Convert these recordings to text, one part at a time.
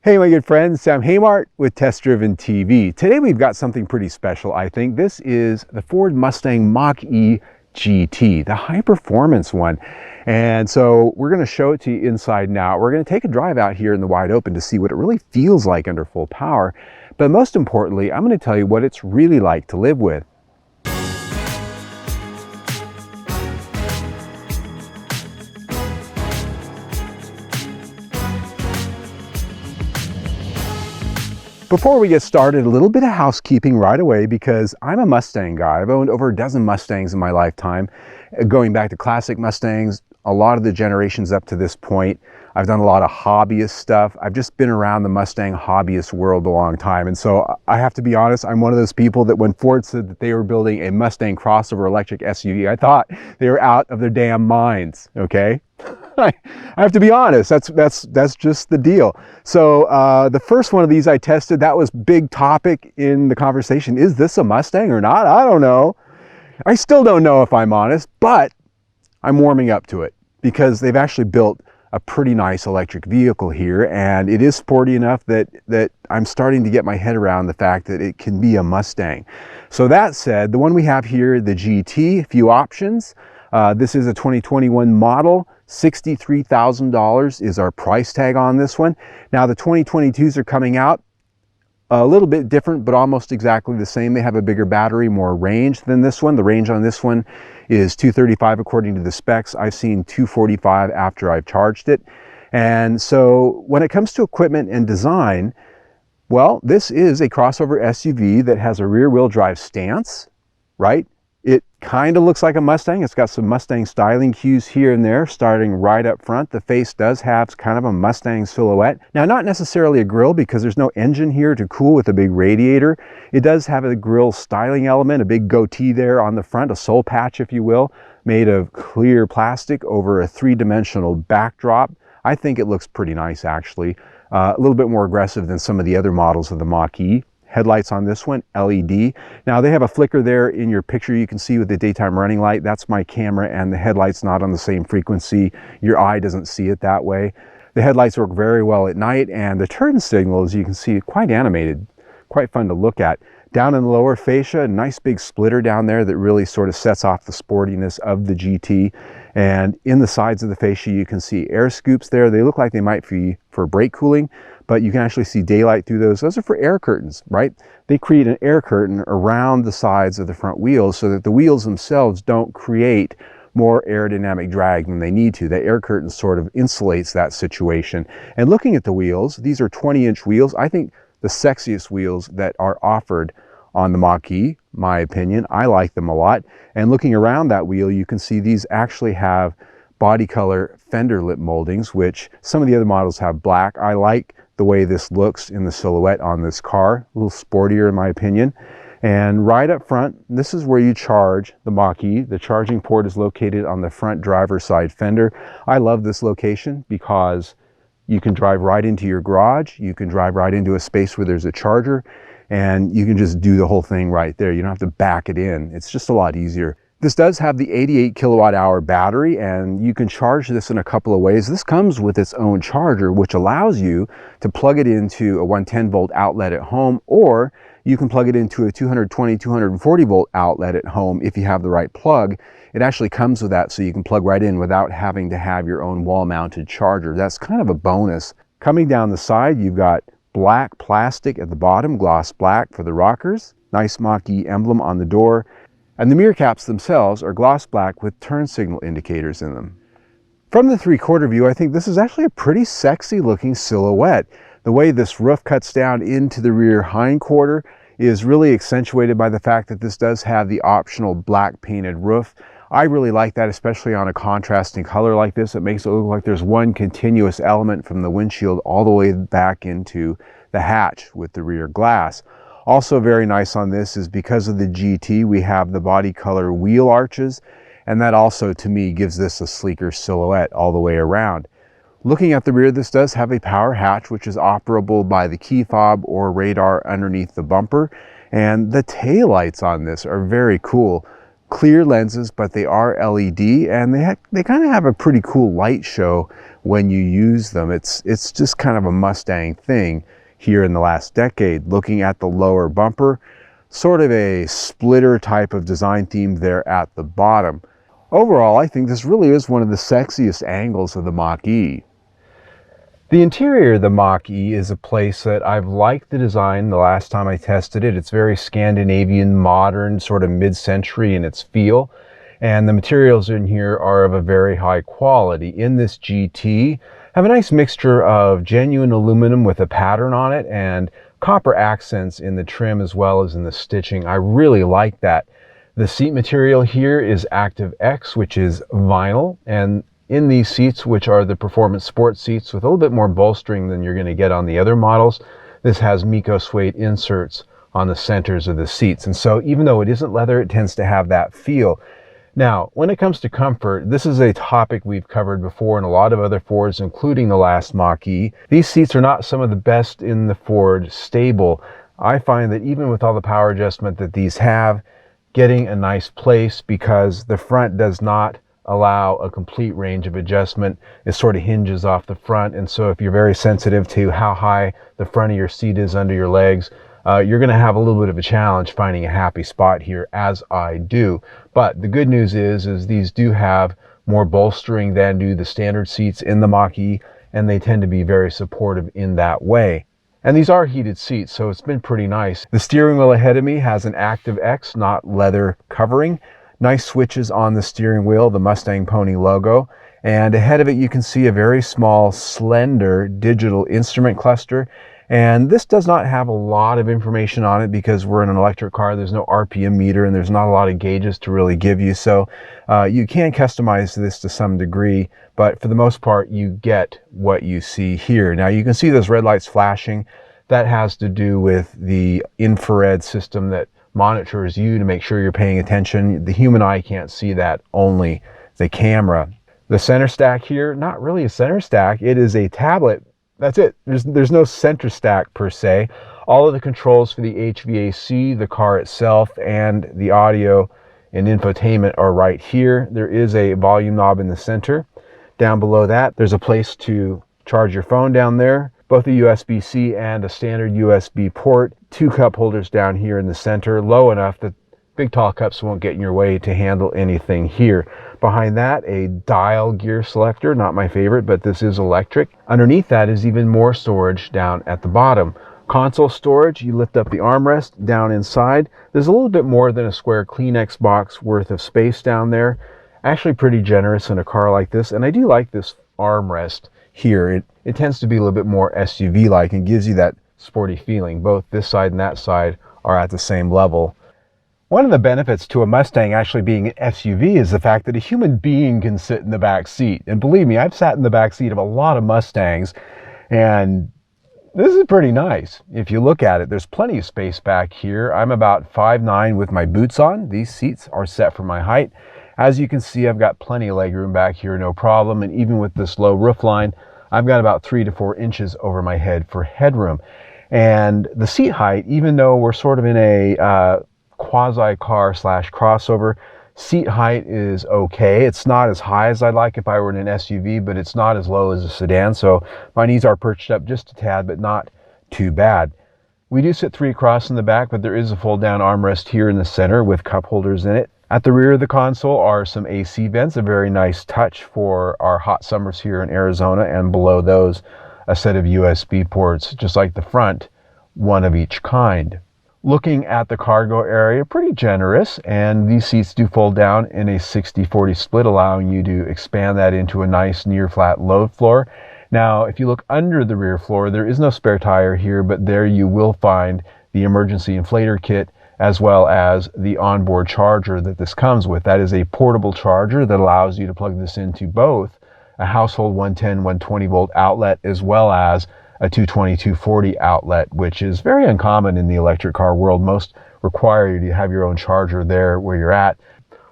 Hey my good friends, Sam Haymart with Test Driven TV. Today we've got something pretty special, I think. This is the Ford Mustang Mach-E GT, the high performance one. And so we're going to show it to you inside and out. We're going to take a drive out here in the wide open to see what it really feels like under full power. But most importantly, I'm going to tell you what it's really like to live with. Before we get started, a little bit of housekeeping right away because I'm a Mustang guy. I've owned over a dozen Mustangs in my lifetime, going back to classic Mustangs, a lot of the generations up to this point. I've done a lot of hobbyist stuff. I've just been around the Mustang hobbyist world a long time. And so I have to be honest, I'm one of those people that when Ford said that they were building a Mustang crossover electric SUV, I thought they were out of their damn minds, okay? I have to be honest, that's just the deal. So the first one of these I tested, that was big topic in the conversation. Is this a Mustang or not? I don't know. I still don't know if I'm honest, but I'm warming up to it because they've actually built a pretty nice electric vehicle here, and it is sporty enough that I'm starting to get my head around the fact that it can be a Mustang. So that said, the one we have here, the GT, a few options. This is a 2021 model. $63,000 is our price tag on this one. Now the 2022s are coming out a little bit different, but almost exactly the same. They have a bigger battery, more range than this one. The range on this one is 235 according to the specs. I've seen 245 after I've charged it. And so when it comes to equipment and design, well, this is a crossover SUV that has a rear wheel drive stance, right? It kind of looks like a Mustang. It's got some Mustang styling cues here and there, starting right up front. The face does have kind of a Mustang silhouette. Now, not necessarily a grille because there's no engine here to cool with a big radiator. It does have a grille styling element, a big goatee there on the front, a soul patch, if you will, made of clear plastic over a three-dimensional backdrop. I think it looks pretty nice, actually. A little bit more aggressive than some of the other models of the Mach-E. Headlights on this one, LED. Now they have a flicker there in your picture you can see with the daytime running light. That's my camera, and the headlight's not on the same frequency. Your eye doesn't see it that way. The headlights work very well at night, and the turn signal, as you can see, quite animated, quite fun to look at. Down in the lower fascia, a nice big splitter down there that really sort of sets off the sportiness of the GT. And in the sides of the fascia, you can see air scoops there. They look like they might be for brake cooling, but you can actually see daylight through those. Those are for air curtains, right? They create an air curtain around the sides of the front wheels so that the wheels themselves don't create more aerodynamic drag than they need to. The air curtain sort of insulates that situation. And looking at the wheels, these are 20-inch wheels. I think the sexiest wheels that are offered on the Mach-E, my opinion. I like them a lot. And looking around that wheel, you can see these actually have body color fender lip moldings, which some of the other models have black. I like the way this looks in the silhouette on this car, a little sportier in my opinion. And right up front, this is where you charge the Mach-E. The charging port is located on the front driver's side fender. I love this location because you can drive right into your garage, you can drive right into a space where there's a charger, and you can just do the whole thing right there. You don't have to back it in. It's just a lot easier. This does have the 88 kilowatt hour battery, and you can charge this in a couple of ways. This comes with its own charger, which allows you to plug it into a 110 volt outlet at home, or you can plug it into a 220, 240 volt outlet at home if you have the right plug. It actually comes with that, so you can plug right in without having to have your own wall mounted charger. That's kind of a bonus. Coming down the side, you've got black plastic at the bottom, gloss black for the rockers, nice Mach-E emblem on the door. And the mirror caps themselves are gloss black with turn signal indicators in them. From the three-quarter view, I think this is actually a pretty sexy looking silhouette. The way this roof cuts down into the rear hindquarter is really accentuated by the fact that this does have the optional black painted roof. I really like that, especially on a contrasting color like this. It makes it look like there's one continuous element from the windshield all the way back into the hatch with the rear glass. Also very nice on this is because of the GT, we have the body color wheel arches, and that also to me gives this a sleeker silhouette all the way around. Looking at the rear, this does have a power hatch which is operable by the key fob or radar underneath the bumper, and the taillights on this are very cool. clear lenses, but they are LED, and they kind of have a pretty cool light show when you use them. It's just kind of a Mustang thing here in the last decade. Looking at the lower bumper, sort of a splitter type of design theme there at the bottom. Overall, I think this really is one of the sexiest angles of the Mach-E. The interior of the Mach-E is a place that I've liked the design the last time I tested it. It's very Scandinavian, modern, sort of mid-century in its feel. And the materials in here are of a very high quality. In this GT, have a nice mixture of genuine aluminum with a pattern on it and copper accents in the trim as well as in the stitching. I really like that. The seat material here is Active X, which is vinyl, and in these seats, which are the performance sport seats with a little bit more bolstering than you're going to get on the other models, this has Mico suede inserts on the centers of the seats. And so even though it isn't leather, it tends to have that feel. Now, when it comes to comfort, this is a topic we've covered before in a lot of other Fords, including the last Mach-E. These seats are not some of the best in the Ford stable. I find that even with all the power adjustment that these have, getting a nice place, because the front does not allow a complete range of adjustment. It sort of hinges off the front, and so if you're very sensitive to how high the front of your seat is under your legs, you're going to have a little bit of a challenge finding a happy spot here, as I do. But the good news is these do have more bolstering than do the standard seats in the Mach-E, and they tend to be very supportive in that way. And these are heated seats, so it's been pretty nice. The steering wheel ahead of me has an Active X, not leather covering. Nice switches on the steering wheel, the Mustang Pony logo. And ahead of it, you can see a very small, slender digital instrument cluster. And this does not have a lot of information on it because we're in an electric car. There's no RPM meter and there's not a lot of gauges to really give you. So you can customize this to some degree, but for the most part, you get what you see here. Now you can see those red lights flashing. That has to do with the infrared system that monitors you to make sure you're paying attention. The human eye can't see that, only the camera. The center stack here, not really a center stack. It is a tablet. That's it. There's no center stack per se. All of the controls for the HVAC, the car itself, and the audio and infotainment are right here. There is a volume knob in the center. Down below that, there's a place to charge your phone down there. Both a USB-C and a standard USB port. 2 cup holders down here in the center, low enough that big tall cups won't get in your way to handle anything here. Behind that, a dial gear selector, not my favorite, but this is electric. Underneath that is even more storage down at the bottom. Console storage, you lift up the armrest down inside. There's a little bit more than a square Kleenex box worth of space down there. Actually pretty generous in a car like this, and I do like this armrest here. It tends to be a little bit more SUV-like and gives you that sporty feeling. Both this side and that side are at the same level. One of the benefits to a Mustang actually being an SUV is the fact that a human being can sit in the back seat. And believe me, I've sat in the back seat of a lot of Mustangs, and this is pretty nice. If you look at it, there's plenty of space back here. I'm about 5'9" with my boots on. These seats are set for my height. As you can see, I've got plenty of legroom back here, no problem. And even with this low roof line, I've got about 3 to 4 inches over my head for headroom. And the seat height, even though we're sort of in a quasi-car slash crossover, seat height is okay. It's not as high as I'd like if I were in an SUV, but it's not as low as a sedan. So my knees are perched up just a tad, but not too bad. We do sit 3 across in the back, but there is a fold down armrest here in the center with cup holders in it. At the rear of the console are some AC vents, a very nice touch for our hot summers here in Arizona, and below those a set of USB ports, just like the front, one of each kind. Looking at the cargo area, pretty generous, and these seats do fold down in a 60-40 split, allowing you to expand that into a nice near flat load floor. Now, if you look under the rear floor, there is no spare tire here, but there you will find the emergency inflator kit, as well as the onboard charger that this comes with. That is a portable charger that allows you to plug this into both a household 110, 120 volt outlet, as well as a 220, 240 outlet, which is very uncommon in the electric car world. Most require you to have your own charger there where you're at.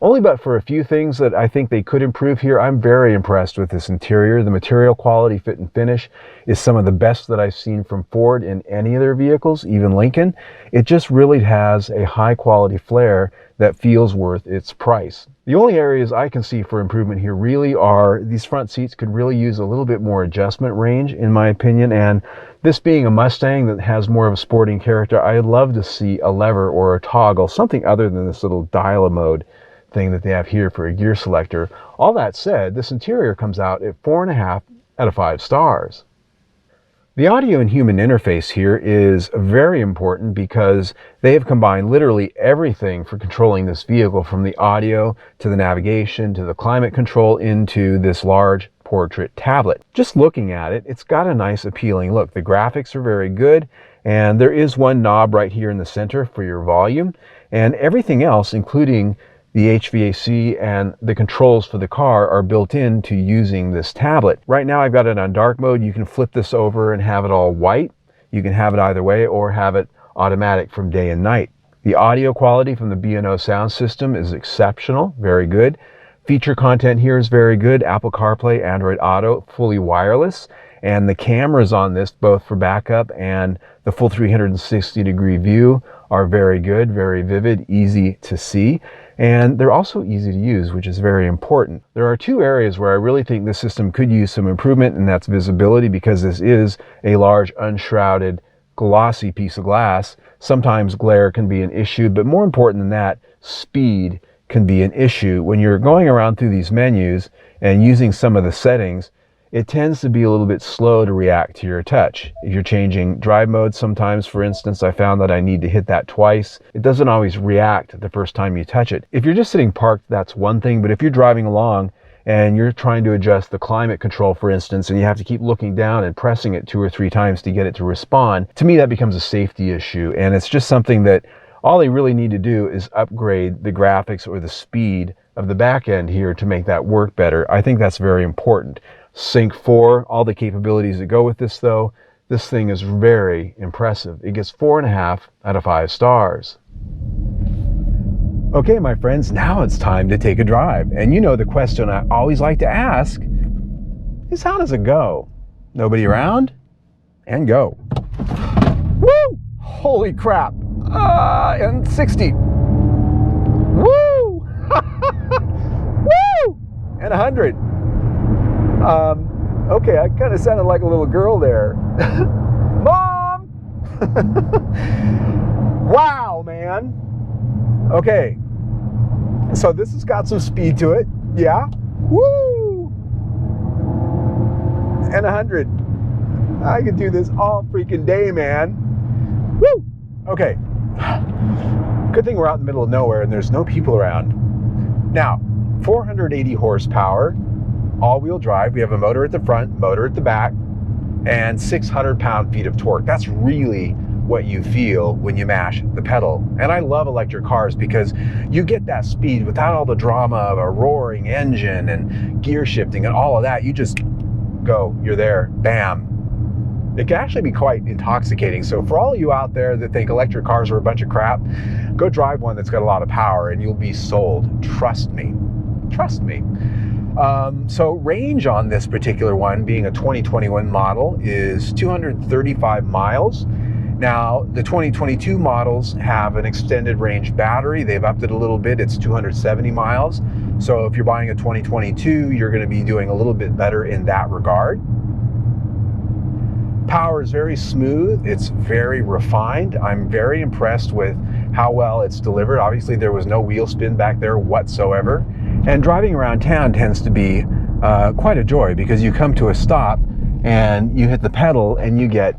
Only but for a few things that I think they could improve here. I'm very impressed with this interior. The material quality, fit and finish is some of the best that I've seen from Ford in any of their vehicles, even Lincoln. It just really has a high quality flair that feels worth its price. The only areas I can see for improvement here really are these front seats could really use a little bit more adjustment range, in my opinion. And this being a Mustang that has more of a sporting character, I'd love to see a lever or a toggle, something other than this little dial-a-mode thing that they have here for a gear selector. All that said, this interior comes out at 4.5 out of 5 stars. The audio and human interface here is very important because they have combined literally everything for controlling this vehicle, from the audio to the navigation to the climate control into this large portrait tablet. Just looking at it, it's got a nice appealing look. The graphics are very good, and there is one knob right here in the center for your volume, and everything else, including the HVAC and the controls for the car, are built into using this tablet. Right now I've got it on dark mode. You can flip this over and have it all white. You can have it either way or have it automatic from day and night. The audio quality from the B&O sound system is exceptional, very good. Feature content here is very good. Apple CarPlay, Android Auto, fully wireless. And the cameras on this, both for backup and the full 360-degree view, are very good, very vivid, easy to see. And they're also easy to use, which is very important. There are two areas where I really think this system could use some improvement, and that's visibility, because this is a large, unshrouded, glossy piece of glass. Sometimes glare can be an issue, but more important than that, speed can be an issue. When you're going around through these menus and using some of the settings, it tends to be a little bit slow to react to your touch. If you're changing drive mode sometimes, for instance, I found that I need to hit that twice. It doesn't always react the first time you touch it. If you're just sitting parked, that's one thing, but if you're driving along and you're trying to adjust the climate control, for instance, and you have to keep looking down and pressing it 2 or 3 times to get it to respond, to me that becomes a safety issue, and it's just something that all they really need to do is upgrade the graphics or the speed of the back end here to make that work better. I think that's very important. Sync 4, all the capabilities that go with this though, this thing is very impressive. It gets 4.5 out of 5 stars. Okay, my friends, now it's time to take a drive. And you know the question I always like to ask is, how does it go? Nobody around? And go. Woo! Holy crap! And 60. Woo! Woo! And 100. Okay, I kind of sounded like a little girl there. Mom! Wow, man. Okay, so this has got some speed to it. Yeah. Woo! And 100. I could do this all freaking day, man. Woo! Okay. Good thing we're out in the middle of nowhere and there's no people around. Now, 480 horsepower, all-wheel drive. We have a motor at the front, motor at the back, and 600 pound-feet of torque. That's really what you feel when you mash the pedal. And I love electric cars because you get that speed without all the drama of a roaring engine and gear shifting and all of that. You just go, you're there, bam. It can actually be quite intoxicating. So for all of you out there that think electric cars are a bunch of crap, go drive one that's got a lot of power and you'll be sold. Trust me. Trust me. So range on this particular one, being a 2021 model, is 235 miles. Now, the 2022 models have an extended range battery. They've upped it a little bit. It's 270 miles. So if you're buying a 2022, you're going to be doing a little bit better in that regard. Power is very smooth. It's very refined. I'm very impressed with how well it's delivered. Obviously, there was no wheel spin back there whatsoever. And driving around town tends to be quite a joy, because you come to a stop and you hit the pedal and you get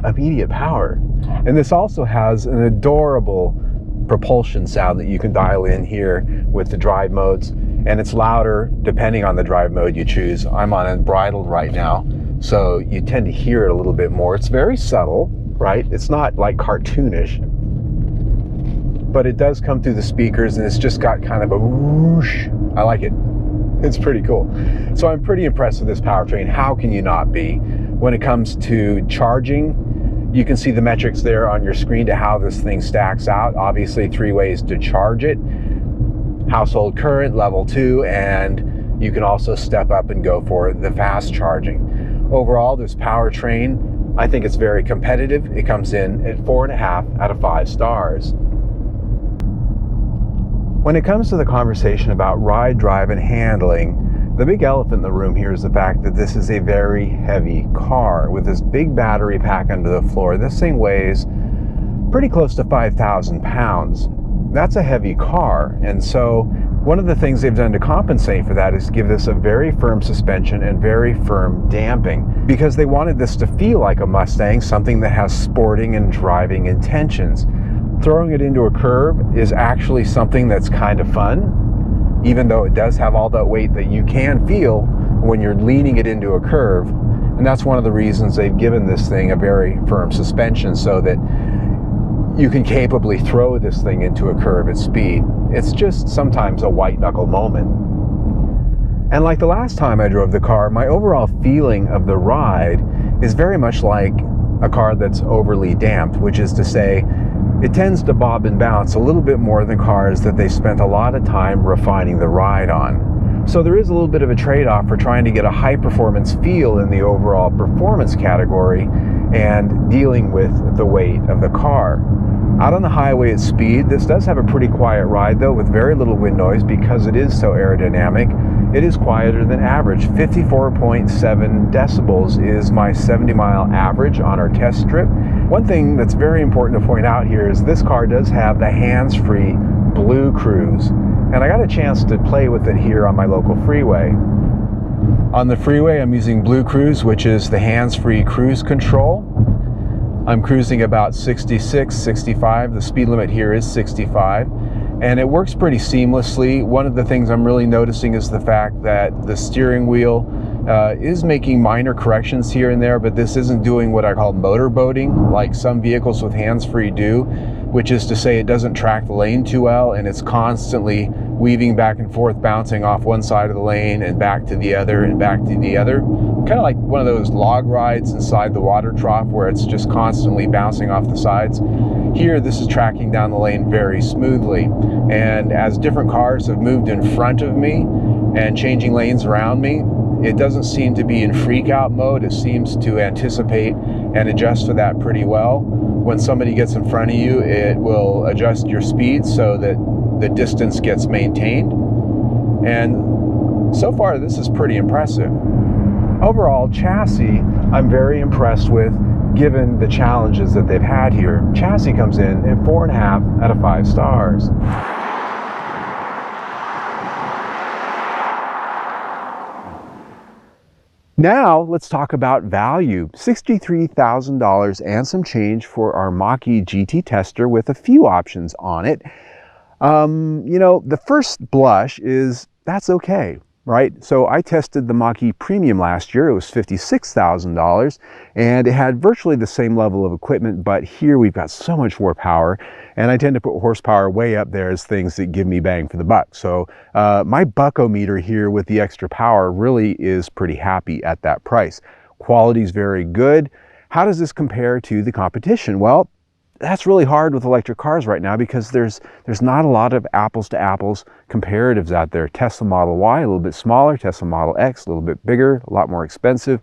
immediate power. And this also has an adorable propulsion sound that you can dial in here with the drive modes, and it's louder depending on the drive mode you choose. I'm on unbridled right now, so you tend to hear it a little bit more. It's very subtle, right? It's not like cartoonish, but it does come through the speakers, and it's just got kind of a whoosh. I like it. It's pretty cool. So I'm pretty impressed with this powertrain. How can you not be? When it comes to charging, you can see the metrics there on your screen to how this thing stacks out. Obviously 3 ways to charge it. household current level 2, and you can also step up and go for the fast charging. Overall, this powertrain, I think it's very competitive. It comes in at 4.5 out of 5 stars. When it comes to the conversation about ride, drive, and handling, the big elephant in the room here is the fact that this is a very heavy car with this big battery pack under the floor. This thing weighs pretty close to 5,000 pounds. That's a heavy car, and so one of the things they've done to compensate for that is give this a very firm suspension and very firm damping, because they wanted this to feel like a Mustang, something that has sporting and driving intentions. Throwing it into a curve is actually something that's kind of fun, even though it does have all that weight that you can feel when you're leaning it into a curve. And that's one of the reasons they've given this thing a very firm suspension, so that you can capably throw this thing into a curve at speed. It's just sometimes a white knuckle moment. And like the last time I drove the car, my overall feeling of the ride is very much like a car that's overly damped, which is to say, it tends to bob and bounce a little bit more than cars that they spent a lot of time refining the ride on. So there is a little bit of a trade-off for trying to get a high performance feel in the overall performance category and dealing with the weight of the car. Out on the highway at speed, this does have a pretty quiet ride though, with very little wind noise because it is so aerodynamic. It is quieter than average. 54.7 decibels is my 70-mile average on our test strip. One thing that's very important to point out here is this car does have the hands-free Blue Cruise, and I got a chance to play with it here on my local freeway. On the freeway, I'm using Blue Cruise, which is the hands-free cruise control. I'm cruising about 66, 65. The speed limit here is 65. And it works pretty seamlessly. One of the things I'm really noticing is the fact that the steering wheel is making minor corrections here and there, but this isn't doing what I call motor boating, like some vehicles with hands-free do, which is to say it doesn't track the lane too well, and it's constantly weaving back and forth, bouncing off one side of the lane and back to the other and back to the other. Kind of like one of those log rides inside the water trough where it's just constantly bouncing off the sides. Here, this is tracking down the lane very smoothly. And as different cars have moved in front of me and changing lanes around me, it doesn't seem to be in freak out mode. It seems to anticipate and adjust for that pretty well. When somebody gets in front of you, it will adjust your speed so that the distance gets maintained. And so far, this is pretty impressive. Overall, chassis, I'm very impressed with, given the challenges that they've had here. Chassis comes in at 4.5 out of 5 stars. Now let's talk about value. $63,000 and some change for our Mach-E GT tester with a few options on it. You know, the first blush is that's okay, right? So I tested the Mach-E Premium last year. It was $56,000 and it had virtually the same level of equipment, but here we've got so much more power, and I tend to put horsepower way up there as things that give me bang for the buck. So my buckometer here with the extra power really is pretty happy at that price. Quality is very good. How does this compare to the competition? Well, that's really hard with electric cars right now because there's not a lot of apples to apples comparatives out there. Tesla Model Y, a little bit smaller, Tesla Model X, a little bit bigger, a lot more expensive.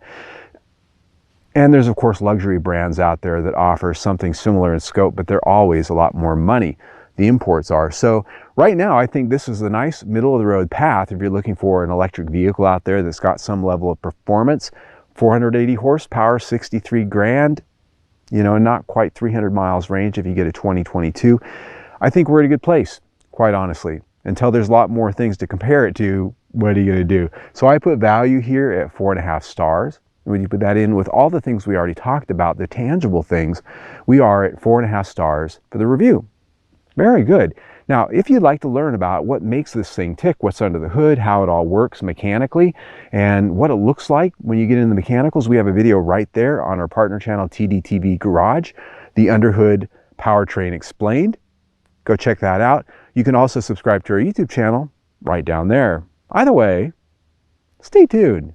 And there's of course luxury brands out there that offer something similar in scope, but they're always a lot more money. The imports are. So right now I think this is a nice middle of the road path if you're looking for an electric vehicle out there that's got some level of performance. 480 horsepower, 63 grand. You know, not quite 300 miles range if you get a 2022. I think we're at a good place, quite honestly. Until there's a lot more things to compare it to, what are you going to do? So I put value here at 4.5 stars. When you put that in with all the things we already talked about, the tangible things, we are at 4.5 stars for the review. Very good. Now, if you'd like to learn about what makes this thing tick, what's under the hood, how it all works mechanically, and what it looks like when you get into the mechanicals, we have a video right there on our partner channel, TDTV Garage, the Underhood Powertrain Explained. Go check that out. You can also subscribe to our YouTube channel right down there. Either way, stay tuned.